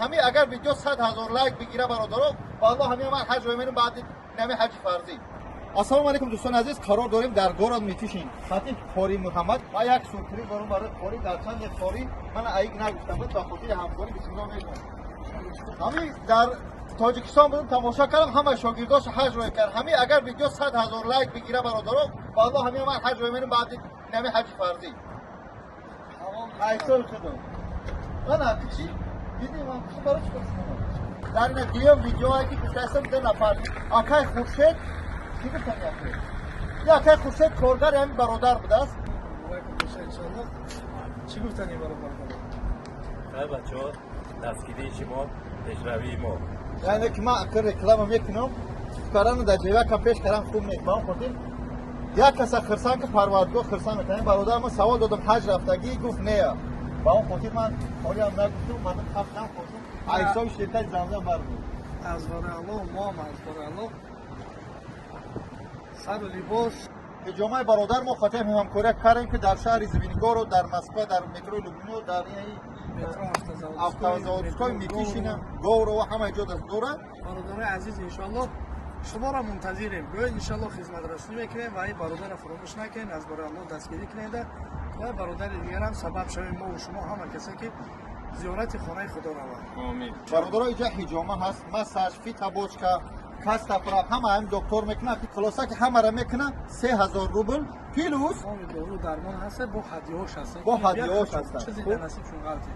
همین اگر ویدیو 100,000 لایک بگیره برادران والله همین ما حج رو میریم بعد نمی حج فرضی. السلام علیکم دوستان عزیز، قرار داریم در گوراد میتیشیم خاطر خوری محمد ما یک سوتری برام برای خوری در چند یک خوری من ایگ نگفتم بود تا خاطر همکاری بسم الله میکنم. همین در تاجیکستان بودم تماشا کردم همه شاگرداش حج رو کرد. همین اگر ویدیو 100,000 لایک بگیره برادران والله همین ما حج رو میریم بعد نمی حج فرضی. تمام ایتول شدم. من چی دیدی من چی برای چی کنم؟ در این دیگه ویدیوهایی که گفتم دو نفر آقای خورشید چی گفتن یا آقای خورشید کارگر همین برادر بود است. انشالله چی گفتن این برادر؟ بچه‌ها دستگیری شما پیشروی ما یعنی که ما اگر رکلام میکنم کارانو در جیوه که پیش کردم خوب نیست. ما خودیم یک کس خرسان که پروردگار خرسان میکنه برادر من سوال دادم حج رفتگی گفت نه. با اون خاطر من کاری هم نگفتم من خفتم خودم عیسی شرکت زمزم برد. از بار الله ما هم از بار الله سر و لباس جامعه برادر ما خاطر همکاری کردیم که در شهر زمینگار و در مسکو در مترو لوبنو در این автозаводской میکشینم گور و همه جا دست دوره. برادر عزیز انشالله شما را منتظریم. بیاید انشالله خدمت رسانی میکنیم و این برادر فراموش نکنید از بار الله دستگیری کنید و برادر دیگر هم سبب شویم ما و شما همه کسی که زیارت خانه خدا روند. آمین. برادر اینجا حجامه هست مساج فیت بوچکا کاست افراد همه هم دکتر میکنه که خلاصه که همه را میکنه 3000 روبل پیلوس ما دارو درمان هست با هدیه‌اش هست. با هدیه‌اش هست. چیزی در نصیب شون غلطه.